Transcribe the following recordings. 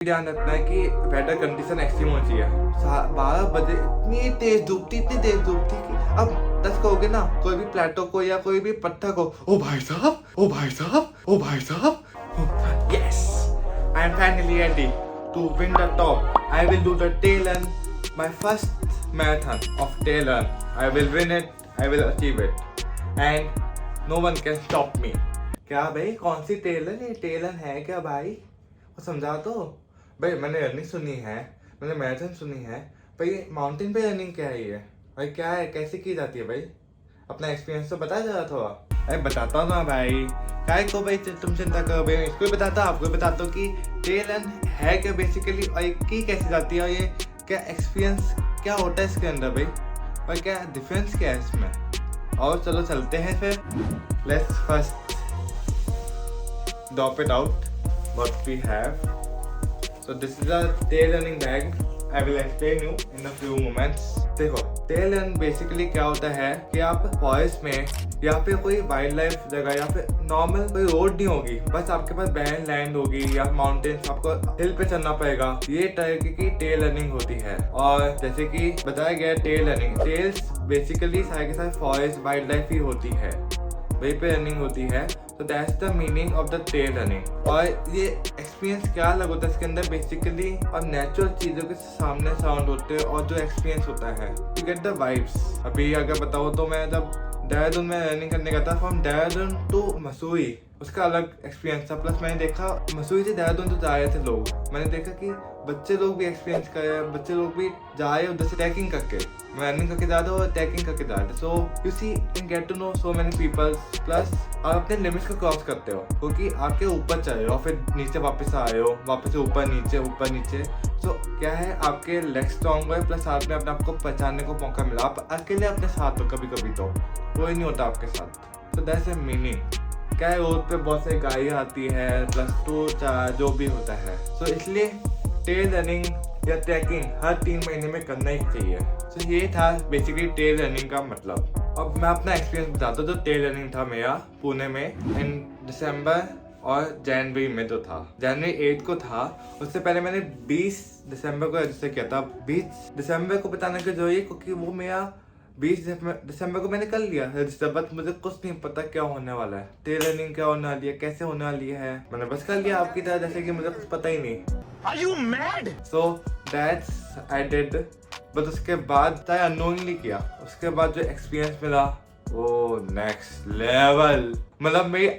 ध्यान रखना है कि वेदर कंडीशन एक्सट्रीम होनी चाहिए। 12 बजे इतनी तेज धूप थी कि अब 10 कहोगे ना, कोई भी प्लेटो को या कोई भी पत्थर को, ओ भाई साहब, ओ भाई साहब, ओ भाई साहब, yes, I am finally ready to win the top. I will do the tail run, my first marathon of tail run. I will win it, I will achieve it, and no one can stop me. क्या भाई, कौन सी tell run? ये tell run है क्या भाई? वो समझा तो भाई। मैंने रनिंग सुनी है, मैंने मैराथन सुनी है भाई। माउंटेन पे रनिंग क्या है ये भाई? क्या है, कैसे की जाती है भाई? अपना एक्सपीरियंस तो बता जरा थोड़ा। अरे बताता हूँ ना भाई, काय को भाई तुम चिंता करो भाई। इसको भी बताता हूँ, आपको बताता हूँ कि टेल रन है क्या बेसिकली, और ये की कैसे जाती है, और ये क्या एक्सपीरियंस क्या होता है इसके अंदर भाई, और क्या डिफरेंस क्या है इसमें। और चलो चलते हैं फिर। Let's first drop it out what we have. So this is a tail running bag. I will explain you in a few moments. देखो, tail run basically क्या होता है कि आप फॉरेस्ट में या फिर कोई वाइल्ड लाइफ जगह या फिर नॉर्मल कोई रोड नहीं होगी, बस आपके पास बैन लैंड होगी या माउंटेन्स, आपको हिल पे चलना पड़ेगा। ये तरीके की टेल रनिंग होती है। और जैसे कि बताया गया, टेल रनिंग, टेल्स बेसिकली सारे के सारे फॉरेस्ट वाइल्ड लाइफ ही होती है, वहीं पे रनिंग होती है। तो that's the meaning of the tell running. और ये एक्सपीरियंस क्या अलग होता है इसके अंदर बेसिकली, और नेचुरल चीज़ों के सामने साउंड होते हैं, और जो एक्सपीरियंस होता है टू गेट द वाइब्स। अभी अगर बताओ तो मैं जब देहरादून में रनिंग करने गया था, फ्रॉम देहरादून टू मसूरी, उसका अलग एक्सपीरियंस था। प्लस मैंने देखा मसूरी से देहरादून तो जा रहे थे लोग, मैंने देखा कि बच्चे लोग भी एक्सपीरियंस कर रहे हैं, बच्चे लोग भी जा रहे हैं उधर से ट्रैकिंग करके। मैं रनिंग करके जा रहा था और ट्रैकिंग करके जा रहे थे। So you see and get to know so many peoples. Plus आप अपने लिमिट्स को क्रॉस करते हो, क्योंकि आपके ऊपर चल रहे हो, फिर नीचे वापस आ रहे हो, वापस से ऊपर नीचे। सो क्या है, आपके लेग स्ट्रॉन्ग है, प्लस आपने अपने आप को पहचानने को मौका मिला। आप अकेले अपने साथ हो, कभी कभी तो कोई नहीं होता आपके साथ। So that's a meaning. क्या है, रोड पे बहुत सारी गाड़ियाँ आती है, प्लस 2-4 जो भी होता है। सो इसलिए टेल रनिंग या ट्रैकिंग हर 3 महीने में करना ही चाहिए। सो ये था बेसिकली टेल रनिंग का मतलब। अब मैं अपना एक्सपीरियंस बताता हूँ। जो टेल रनिंग था मेरा पुणे में इन दिसंबर और जनवरी में तो था, जनवरी 8 को था। उससे पहले मैंने 20 दिसंबर को रजिस्टर किया था। 20 दिसंबर को बताने की जरूरी, क्योंकि वो मेरा 20 दिसंबर को मैंने कर लिया रजिस्टर, बट मुझे कुछ नहीं पता क्या होने वाला है, टेल रनिंग क्या होने वाली है, कैसे होने वाली है। मैंने बस कर लिया आपकी तरह, जैसे कि मुझे कुछ पता ही नहीं। Are you mad? So that's I did. But उसके बाद चाहे अननोइंगली किया, उसके बाद जो एक्सपीरियंस मिला वो नेक्स्ट लेवल। मतलब मेरी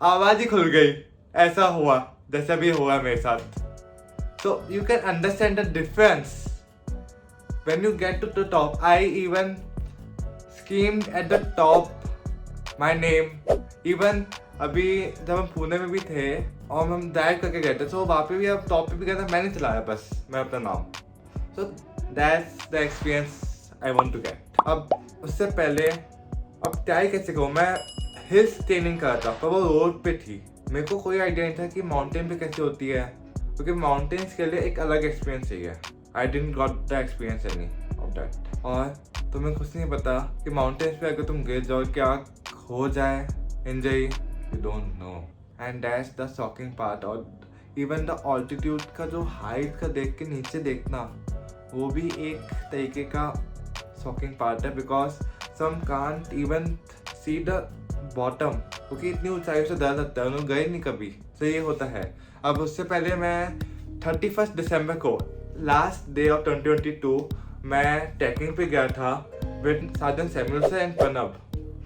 आवाज ही खुल गई, ऐसा हुआ जैसा भी हुआ मेरे साथ। So you can understand the difference when you get to the top. I even screamed at the top my name. Even अभी जब हम पुणे में भी थे और हम ड्राइव करके गए थे, तो वहाँ पे भी अब टॉप पे भी गया था, मैंने चलाया बस, मैं अपना नाम। So that's the experience I want to get. अब उससे पहले अब ट्राई कैसे करूँ, मैं हिल्स ट्रेनिंग कर रहा था, पर वो रोड पे थी। मेरे को कोई आइडिया नहीं था कि माउंटेन पे कैसे होती है, क्योंकि माउंटेन्स के लिए एक अलग एक्सपीरियंस चाहिए। I didn't got the experience any of that. और तुम्हें कुछ नहीं पता कि माउंटेन्स पे अगर तुम गिर जाओ क्या हो जाए, injury, you don't know, and that's the shocking part. और even the altitude का जो हाइट का देख के नीचे देखना, वो भी एक तरीके का shocking part है, because some can't even see the bottom, क्योंकि इतनी ऊंचाई से डर लगता है, उन्होंने गए नहीं कभी। तो ये होता है। अब उससे पहले मैं 31 दिसंबर को, लास्ट डे ऑफ 2022, मैं ट्रैकिंग पे गया था with Sajan Samuel and Pranab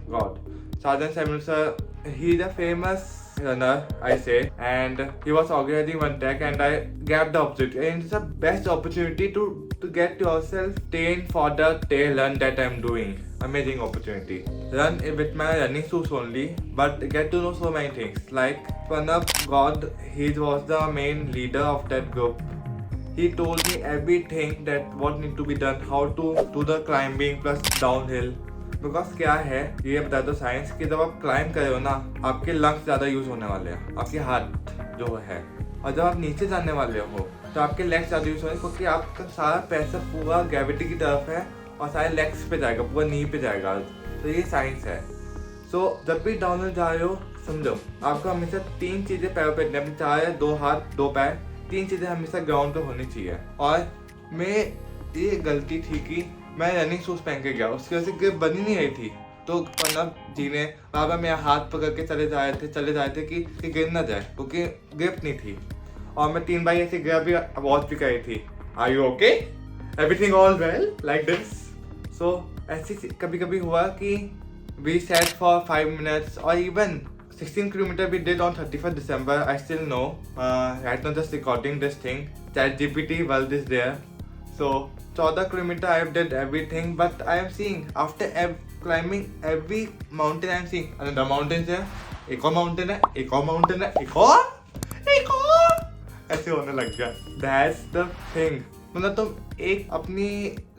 god. Sajan Samuelson, he's a famous runner, I say, and he was organizing one track, and I grabbed the opportunity. And it's the best opportunity to get yourself trained for the tail run that I'm doing. Amazing opportunity. Run with my running shoes only, but get to know so many things. Like Pranab God, he was the main leader of that group. He told me everything that what need to be done, how to do the climbing plus downhill. Because क्या है, ये बता दो science कि जब आप climb कर रहे हो ना, आपके लंग्स ज़्यादा यूज़ होने वाले हैं, आपके हाथ जो है। और जब आप नीचे जाने वाले हो तो आपके लेग्स ज़्यादा यूज़ होंगे, क्योंकि आपका सारा पैसा पूरा ग्रेविटी की तरफ है और सारे लेग्स पे जाएगा, पूरा नी पे जाएगा। तो ये साइंस है। सो जब भी डाउनहिल जा रहे हो, समझो आपको हमेशा 3 चीज़ें पैरों पे रखनी है, चाहे 2 हाथ 2 पैर, तीन चीजें हमेशा ग्राउंड पे होनी चाहिए। और मैं ये गलती थी कि मैं रनिंग शूज पहन के गया, उसकी वजह से ग्रिप बनी नहीं रही थी। तो प्रणव जी ने बाबा मेरा हाथ पकड़ के चले जा रहे थे कि गिर ना जाए, क्योंकि ग्रिप नहीं थी। और मैं 3 बार ऐसी गिरा भी, वॉच भी करी थी। Are you okay, everything all well, like this. So ऐसी कभी कभी हुआ कि वी सेट फॉर 5 minutes और even 16 kilometer we did on 31st December. I still know. Right now just recording this thing. ChatGPT world is there. So 14 kilometer I have did everything, but I am seeing after climbing every mountain I am seeing another mountain है, एक और mountain है, एक और mountain है, एक और ऐसे होने लग गया। That's the thing. मतलब तुम एक अपनी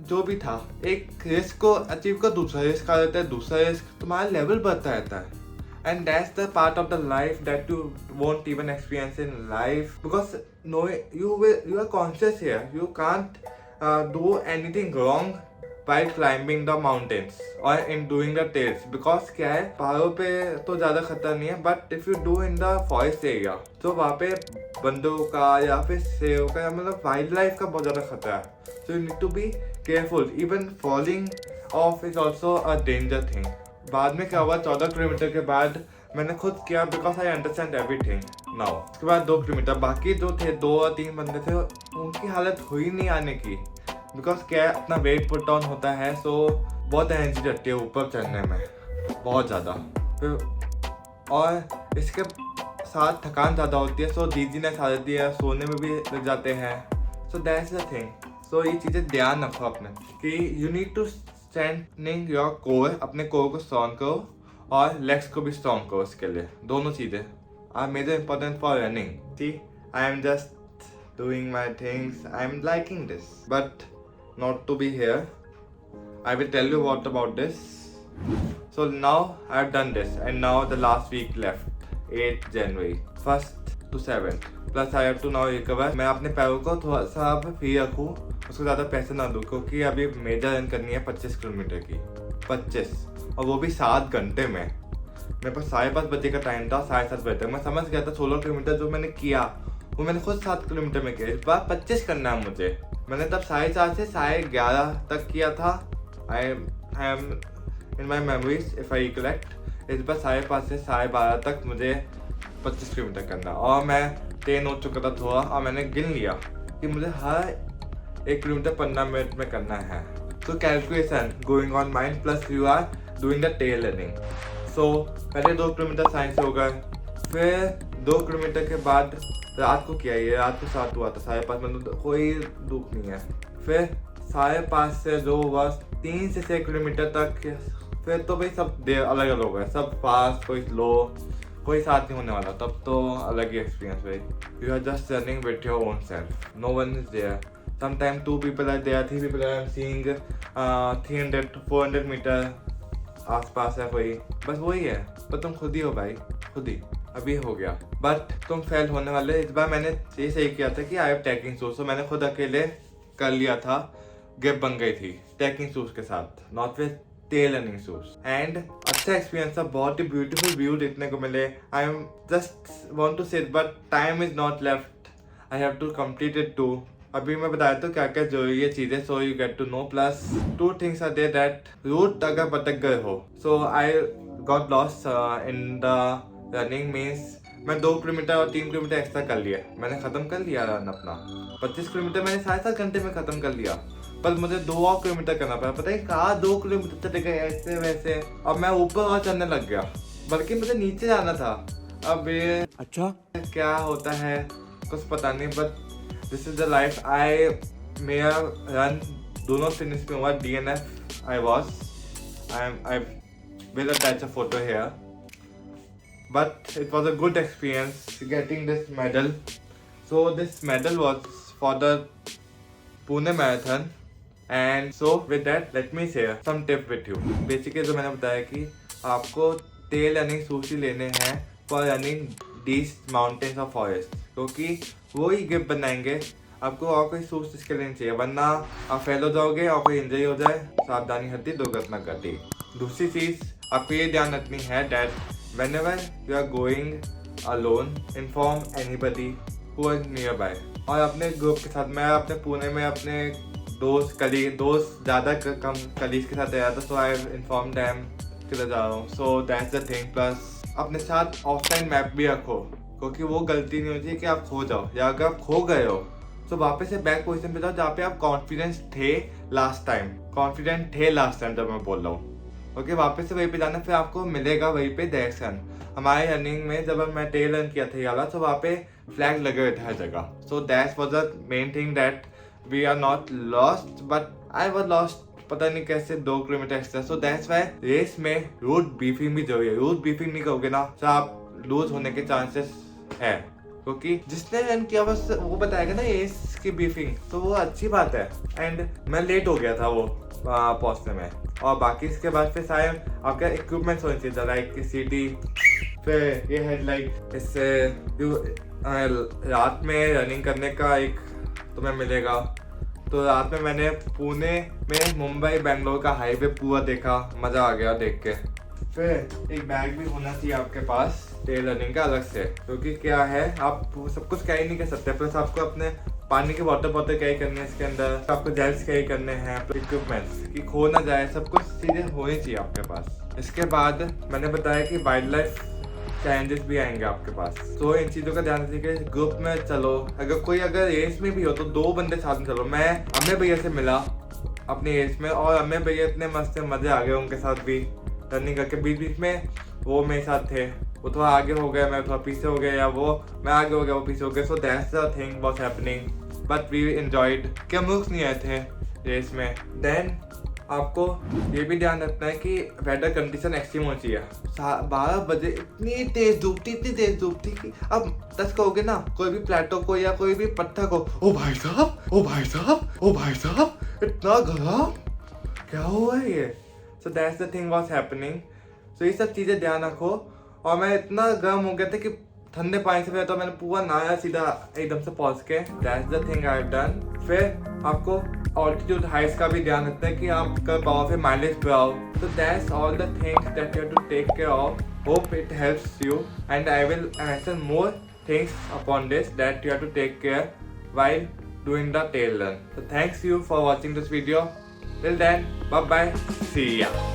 जो भी था एक रिस्क को अचीव कर, दूसरा रिस्क आ जाता है, दूसरा रिस्क, तुम्हारा लेवल बढ़ता रहता है। And that's the part of the life that you won't even experience in life, because no, you are conscious here. You can't do anything wrong while climbing the mountains or in doing the trails, because क्या है, पहाड़ों पे तो ज़्यादा खतरा नहीं है, but if you do in the forest area, तो वहाँ पे बंदरों का या फिर शेरों का, मतलब वाइल्ड लाइफ का बहुत ज़्यादा खतरा है। So you need to be careful. Even falling off is also a danger thing. बाद में क्या हुआ, 14 किलोमीटर के बाद मैंने खुद किया, because I understand everything now. उसके बाद 2 किलोमीटर, बाकी जो थे 2 और 3 बंदे थे, उनकी हालत हुई नहीं आने की, बिकॉज क्या अपना वेट पुट डाउन होता है, सो बहुत एनर्जी रहती है ऊपर चढ़ने में, बहुत ज़्यादा। फिर और इसके साथ थकान ज़्यादा होती है, सो दीजीनेस आ जाती है, सोने में भी लग जाते हैं। So that's the thing. So ये चीज़ें ध्यान रखो अपने कि you need to strengthening your core, अपने कोर को स्ट्रॉन्ग करो और लेग्स को भी स्ट्रॉन्ग करो। इसके लिए दोनों चीज़ें are major important for running. See, I am just doing my things, I am liking this, but not to be here. I will tell you what about this. So now I have done this and now the last week left, 8 January 1st to 7th, plus I have to now recover. मैं अपने पैरों को थोड़ा सा free रखूँ, उसको ज़्यादा पैसे ना दूँ, क्योंकि अभी मेजर रन करनी है 25 किलोमीटर की, 25, और वो भी 7 घंटे में। मेरे पास 5:30 बजे का टाइम था, 7:30 बजे तक मैं समझ गया था 16 किलोमीटर जो मैंने किया वो मैंने खुद 7 किलोमीटर में किया। इस बार 25 करना है मुझे। मैंने तब 4:30 से 11:30 तक किया था। I am in my memories if I recollect. इस बार 5:30 से 12:30 तक मुझे 25 किलोमीटर करना, और मैं ट्रेन हो चुका था थोड़ा, और मैंने गिन लिया कि मुझे हर 1 किलोमीटर 15 मिनट में करना है। तो calculation going on mind, plus you are doing the tell running. So पहले 2 किलोमीटर साइंस हो गए, फिर 2 किलोमीटर के बाद रात को किया, ये रात को 7 हुआ था, 5:30, मतलब कोई धूप नहीं है। फिर 5:30 से जो हुआ 3 से 6 किलोमीटर तक, फिर तो भाई सब देर अलग अलग हो गए, सब फास्ट, कोई स्लो, कोई साथ नहीं होने वाला। तब तो अलग ही एक्सपीरियंस भाई। You are just running with your own self, no one is there. Sometimes 2 people are there, 3 people are seeing 300 to 400 metre आसपास है कोई, बस वही है, पर तुम खुद ही हो भाई, खुद ही। अभी हो गया, बट तुम फेल होने वाले। इस बार मैंने ये सही किया था कि आई हैव ट्रैकिंग शूज, तो मैंने खुद अकेले कर लिया था, गिप बन गई थी ट्रैकिंग शूज के साथ, not with trail running shoes. And अच्छा एक्सपीरियंस था, बहुत ही ब्यूटीफुल व्यू देखने को मिले। I am just want to sit, but time is not left, I have to complete it too. अभी मैं बताया तो क्या क्या जरूरी है चीजें, so you get to know. Plus 2 things are there that route अगर भटक गए हो, so I got lost in the running, means मैं 2 किलोमीटर और 3 किलोमीटर एक्स्ट्रा कर लिया, मैंने खत्म कर लिया रन अपना। 25 किलोमीटर मैंने 7.5 घंटे में खत्म कर लिया, पर मुझे 2 और किलोमीटर करना पड़ा। पता है कहाँ 2 किलोमीटर चले गए ऐसे वैसे, अब मैं ऊपर और चढ़ने लग गया, बल्कि मुझे नीचे जाना था। अब ये अच्छा क्या होता है कुछ पता नहीं, but this is the life. I मेरा रन दोनों फिनिश में हुआ, DNF I was, I will attach a photo here, but it was a good experience getting this medal. So this medal was for the Pune Marathon, and so with that let me share some tip with you. Basically जो मैंने बताया कि आपको trail running shoes ही लेने हैं for running these mountains or forest, क्योंकि वो ही gift बनाएंगे आपको, और कोई शूज इसके लिए नहीं चाहिए, वरना आप फेल हो जाओगे और कोई इंजरी हो जाए, सावधानी हटी दुर्घटना घटी। दूसरी चीज़ आपको ये ध्यान रखनी है that whenever you are going alone, inform anybody who is nearby. और अपने ग्रुप के साथ। मैं अपने पुणे में अपने दोस्त ज़्यादा कम कलीग के साथ आया था, सो आई इन्फॉर्म दैम किधर जा रहा हूँ। सो दैट्स द थिंग। प्लस अपने साथ ऑफलाइन मैप भी रखो, क्योंकि वो गलती नहीं होती कि आप खो जाओ, या अगर आप खो गए हो तो वापस से बैक पोजीशन पे जाओ जहाँ पे आप कॉन्फिडेंट थे लास्ट टाइम जब मैं बोल रहा हूँ। ओके, वापस से वहीं पे जाना, फिर आपको मिलेगा वहीं पे डायरेक्शन। हमारे रनिंग में जब मैं टेल रन किया था ये वाला, तो वहाँ पे फ्लैग लगे हुए थे हर जगह। So that was the main thing that we are not lost, but I was lost पता नहीं कैसे 2 kilometre extra. So that's why race में रूट ब्रीफिंग भी जरूरी है। रूट ब्रीफिंग नहीं करोगे ना तो आप लूज होने के चांसेस है, क्योंकि जिसने रन किया बस वो बताएगा ना रेस की ब्रीफिंग, तो वो अच्छी बात है। एंड मैं लेट हो गया था वो पहुंचने में। और बाकी इसके बाद फिर सारे आपका इक्विपमेंट्स होने चाहिए, लाइक सीटी, फिर ये हेडलाइट, इससे रात में रनिंग करने का एक तुम्हें मिलेगा। तो रात में मैंने पुणे में मुंबई बेंगलोर का हाईवे पूरा देखा, मज़ा आ गया देख के। फिर एक बैग भी होना चाहिए आपके पास टेल रनिंग का अलग से, क्योंकि क्या है आप सब कुछ कैरी नहीं कर सकते। प्लस आपको अपने पानी की बोतल कैरी करनी है, इसके अंदर आपको जेल्स कैरी करने हैं, इक्विपमेंट्स कि खो ना जाए, सब कुछ चीज़ें होनी चाहिए आपके पास। इसके बाद मैंने बताया कि वाइल्ड लाइफ चैलेंजेस भी आएंगे आपके पास, तो इन चीज़ों का ध्यान रखिए। ग्रुप में चलो, अगर रेस में भी हो तो 2 बंदे साथ में चलो। मैं अम्मे भैया से मिला अपनी रेस में, और अम्मे भैया इतने मस्त मज़े आ गए उनके साथ भी रनिंग करके। बीच में वो मेरे साथ थे, वो थोड़ा आगे हो गया, मैं थोड़ा पीछे हो गया, या वो मैं आगे हो गया, वो पीछे हो गया। So that's the thing was happening, but we enjoyed कि हम लोग नहीं आए थे रेस में। देन आपको ये भी ध्यान रखना है कि वेदर कंडीशन एक्सट्रीम होनी चाहिए। 12 बजे इतनी तेज धूप थी कि अब 10 कहोगे ना कोई भी प्लेटो को या कोई भी पत्थर को, ओ भाई साहब इतना गर्म क्या हुआ है ये। So that's the thing was happening. So ये सब चीज़ें ध्यान रखो। और मैं इतना गर्म हो गया था कि ठंडे पानी से पहले तो मैंने पूरा नहाया सीधा एकदम से पहुंच के। That's the thing I have done. फिर आपको ऑल्टीट्यूड हाइट्स का भी ध्यान रखना है कि आप कर पाओ, फिर माइलेज पे आओ। तो that's all the things that you have to take care of. Hope it helps you and I will mention more things upon this that you have to take care while doing the tail run. So thanks you for watching this video. Till then, bye bye. See ya.